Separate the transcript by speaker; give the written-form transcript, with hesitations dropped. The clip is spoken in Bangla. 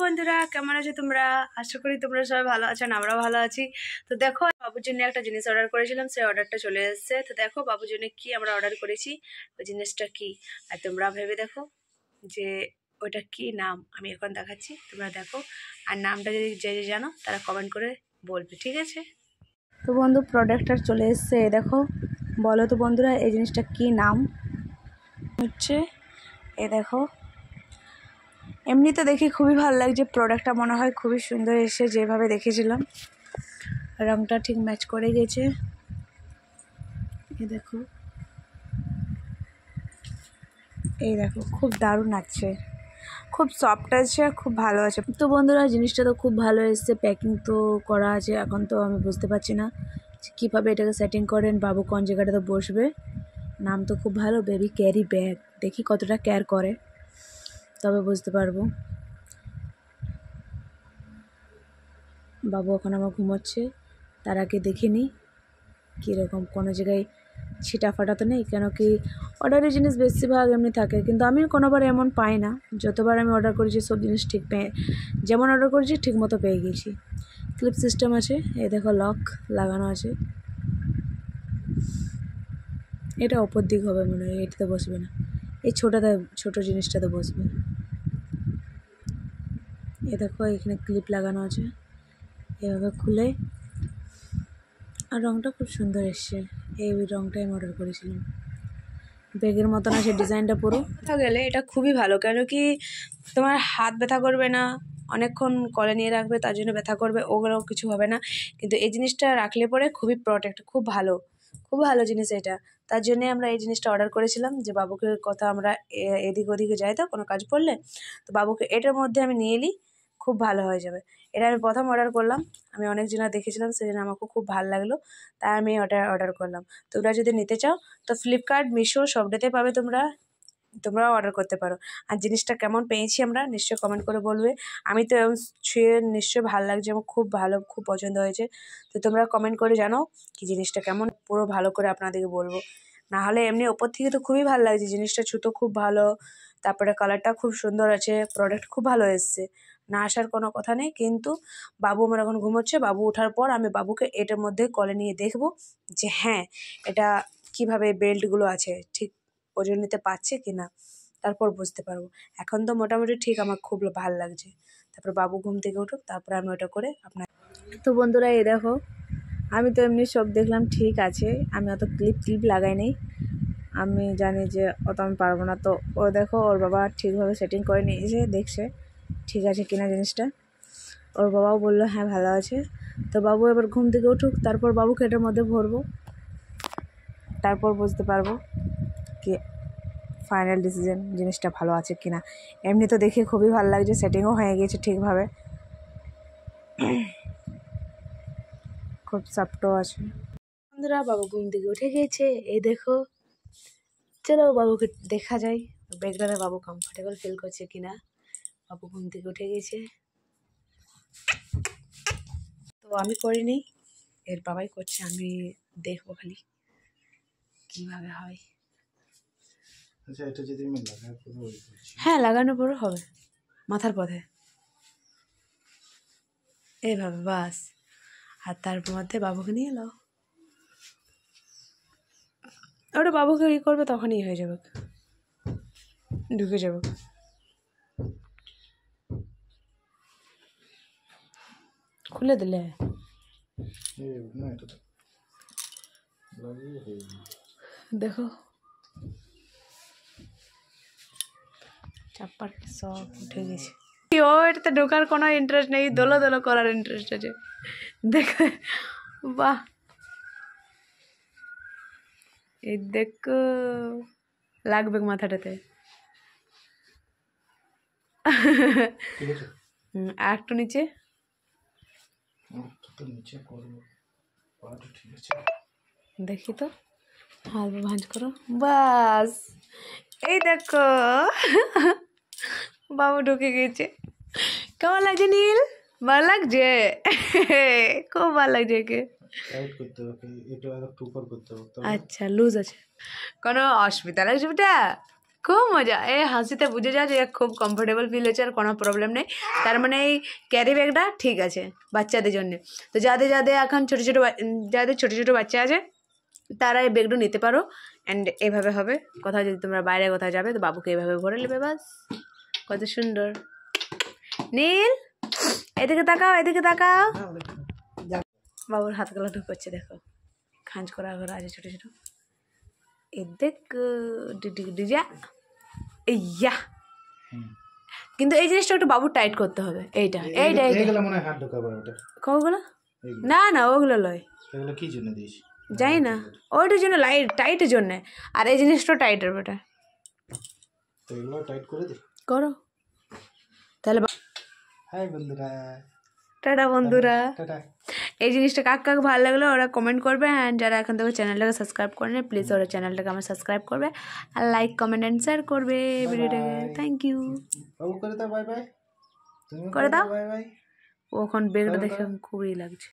Speaker 1: বন্ধুরা, কেমন আছো তোমরা? আশা করি তোমরা সবাই ভালো আছো, আমরাও ভালো আছি। তো দেখো, বাবুর জন্য একটা জিনিস অর্ডার করেছিলাম, সেই অর্ডারটা চলে এসেছে। তো দেখো বাবুর জন্য কি আমরা অর্ডার করেছি, ওই জিনিসটা কি, আর তোমরা ভেবে দেখো যে ওইটা কি নাম। আমি এখন দেখাচ্ছি, তোমরা দেখো, আর নামটা যদি যে যে জানো তারা কমেন্ট করে বলবে, ঠিক আছে? তো বন্ধু, প্রোডাক্টটা চলে এসছে, দেখো। বলো তো বন্ধুরা, এই জিনিসটা কি নাম হচ্ছে? এ দেখো, এমনিতে দেখে খুবই ভালো লাগছে, প্রোডাক্টটা মনে হয় খুবই সুন্দর এসে, যেভাবে দেখেছিলাম রংটা ঠিক ম্যাচ করে গেছে। এই দেখো খুব দারুণ আছে, খুব সফট আছে, খুব ভালো আছে। তো বন্ধুরা, জিনিসটা তো খুব ভালো এসছে, প্যাকিং তো করা আছে। এখন তো আমি বুঝতে পারছি না কীভাবে এটাকে সেটিং করেন, বাবু কোন জায়গাটাতে বসবে। নাম তো খুব ভালো, বেবি ক্যারি ব্যাগ। দেখি কতটা কেয়ার করে, তবে বুঝতে পারবো। বাবু এখন আমার ঘুমোচ্ছে, তার আগে দেখে নিই কীরকম, কোনো জায়গায় ছিটা ফাটা তো নেই। কেন কি অর্ডারের জিনিস বেশিরভাগ এমনি থাকে, কিন্তু আমি কোনোবার এমন পাই না। যতবার আমি অর্ডার করেছি সব জিনিস ঠিক যেমন অর্ডার করেছি ঠিক মতো পেয়ে গেছি। ক্লিপ সিস্টেম আছে, এই দেখো লক লাগানো আছে। এটা অপর দিক হবে মনে হয়, এটাতে বসবে না, এই ছোটো জিনিসটাতে বসবে। এ দেখো এখানে ক্লিপ লাগানো আছে, এভাবে খুলে। আর রঙটা খুব সুন্দর এসছে, এই রঙটাই আমি অর্ডার করেছিলাম। ব্যাগের মতন আছে ডিজাইনটা পুরো। কোথাও গেলে এটা খুবই ভালো, কেন কি তোমার হাত ব্যথা করবে না, অনেকক্ষণ কলে নিয়ে রাখবে তার জন্য ব্যথা করবে, ওগুলো কিছু হবে না। কিন্তু এই জিনিসটা রাখলে পরে খুবই প্রোটেক্ট, খুব ভালো জিনিস এটা। তার জন্যে আমরা এই জিনিসটা অর্ডার করেছিলাম, যে বাবুকে কথা আমরা এদিক ওদিকে যাই তো কোনো কাজ পড়লে, তো বাবুকে এটার মধ্যে আমি নিয়ে নিই, খুব ভালো হয়ে যাবে। এটা আমি প্রথম অর্ডার করলাম, আমি অনেক জনা দেখেছিলাম, সেই জন্য আমাকে খুব ভালো লাগলো, তাই আমি অর্ডার করলাম। তোমরা যদি নিতে চাও তো ফ্লিপকার্ট, মিশো সবটাতে পাবে, তোমরাও অর্ডার করতে পারো। আর জিনিসটা কেমন পেয়েছি আমরা নিশ্চয়ই কমেন্ট করে বলবে। আমি তো ছুঁয়ে নিশ্চয়ই ভালো লাগছে, আমার খুব ভালো, খুব পছন্দ হয়েছে। তো তোমরা কমেন্ট করে জানাও কি জিনিসটা কেমন, পুরো ভালো করে আপনাদেরকে বলবো। না হলে এমনি ওপর থেকে তো খুবই ভালো লাগছে, জিনিসটা ছুতো খুব ভালো, তারপরে কালারটা খুব সুন্দর আছে, প্রোডাক্ট খুব ভালো এসছে, না আসার কোনো কথা নেই। কিন্তু বাবু আমার এখন ঘুমোচ্ছে, বাবু ওঠার পর আমি বাবুকে এটার মধ্যে কলে নিয়ে দেখবো যে হ্যাঁ এটা কিভাবে বেল্টগুলো আছে ঠিক ওজন নিতে পারছে কি না, তারপর বুঝতে পারবো। এখন তো মোটামুটি ঠিক, আমার খুব ভালো লাগছে। তারপর বাবু ঘুম থেকে উঠুক, তারপরে আমি ওটা করে আপনার। তো বন্ধুরা, এই দেখো, আমি তো এমনি সব দেখলাম ঠিক আছে, আমি অত ক্লিপ লাগাই নেই, আমি জানি যে অত আমি পারবো না। তো ও দেখো, ওর বাবা ঠিকভাবে সেটিং করে নিয়েছে, দেখছে ঠিক আছে কিনা জিনিসটা। ওর বাবাও বললো হ্যাঁ ভালো আছে। তো বাবু এবার ঘুম থেকে উঠুক, তারপর বাবুকে এটার মধ্যে ভরবো, তারপর বুঝতে পারবো কি ফাইনাল ডিসিশন জিনিসটা ভালো আছে কিনা। এমনি তো দেখে খুবই ভালো লাগছে, সেটিংও হয়ে গেছে ঠিকভাবে, খুব সফটও আছে। বন্ধুরা, বাবু ঘুম থেকে উঠে গিয়েছে, এই দেখো। চলো বাবুকে দেখা যায়, ব্যাগটাতে বাবু কমফোর্টেবল ফিল করছে কিনা। বাবু ঘুম থেকে উঠে গেছে, তো আমি করিনি, এর বাবাই করছে, আমি দেখবো খালি কিভাবে হয়।
Speaker 2: আচ্ছা, এটা যদি আমি লাগাই পুরো
Speaker 1: হ্যাঁ, লাগানোর পরও হবে, মাথার পথে এইভাবে বাস। আর তার মধ্যে বাবুকে নিয়ে এলো, ওটা বাবুকে ই করবে, তখনই হয়ে যাবে, ঢুকে যাবে। খুলে দিলে
Speaker 2: না, এটা লাগিয়ে হয়ে যাবে।
Speaker 1: দেখো চাপার সব উঠে গেছে। ও এটাতে ঢোকার কোনো ইন্টারেস্ট নেই, দোলো করার ইন্টারেস্ট আছে। দেখো, বাহ, এই দেখো লাগবে মাথাটাতে। আর একটু নিচে, দেখি তো, হালকা ভাঁজ করো, বাস। এই দেখো বাবু ঢুকে গেছে। কেমন লাগছে নীল? ভালো লাগছে, খুব ভালো লাগছে একে। আচ্ছা, লুজ আছে, কোনো অসুবিধা লাগছে বেটা? খুব মজা, এই হাসিতে বুঝে যাও যে খুব কমফোর্টেবল ফিল হচ্ছে আর কোনো প্রবলেম নেই। তার মানে এই ক্যারি ব্যাগটা ঠিক আছে বাচ্চাদের জন্য। তো যাদের যাদের এখন যাদের ছোটো ছোটো বাচ্চা আছে তারা এই ব্যাগটা নিতে পারো। অ্যান্ড এভাবে হবে, কোথাও যদি তোমরা বাইরে কোথাও যাবে তো বাবুকে এভাবে ভরে নেবে, বাস। কত সুন্দর। নীল এদিকে তাকাও, এদিকে তাকাও। বাবুর হাতগুলো ঢুকছে, দেখো খাঁজ করা ঘর আছে ছোটো ছোটো। এ দেখ ডিজা ইয়া। কিন্তু এই জিনিসটা একটু বাবু টাইট করতে হবে, এইটা এইটা
Speaker 2: এইগুলো মনে হয় হাত ঢোকাবে ওটা।
Speaker 1: কগুলো? না না ওগুলো লয়,
Speaker 2: এগুলো কি জন্য দিস?
Speaker 1: যাই না, ওইটার জন্য টাইটের জন্যে। আর এই জিনিসটা টাইটের বেটা,
Speaker 2: তো এগুলো টাইট করে দে।
Speaker 1: করো তাহলে।
Speaker 2: হাই বন্ধুরা,
Speaker 1: টাটা বন্ধুরা।
Speaker 2: টাটা।
Speaker 1: এই জিনিসটা কাক কাক ভালো লাগলো ওরা কমেন্ট করবে। অ্যান্ড যারা এখন থেকে চ্যানেলটাকে সাবস্ক্রাইব করে নেয় প্লিজ ওরা চ্যানেলটাকে আমার সাবস্ক্রাইব করবে আর লাইক কমেন্ট অ্যান্ড শেয়ার করবে ভিডিওটাকে। Thank you.
Speaker 2: বাবু করে দাও বাই বাই। তুমি
Speaker 1: করে দাও।
Speaker 2: Bye bye.
Speaker 1: ও এখন বেগটা দেখে খুবই লাগছে।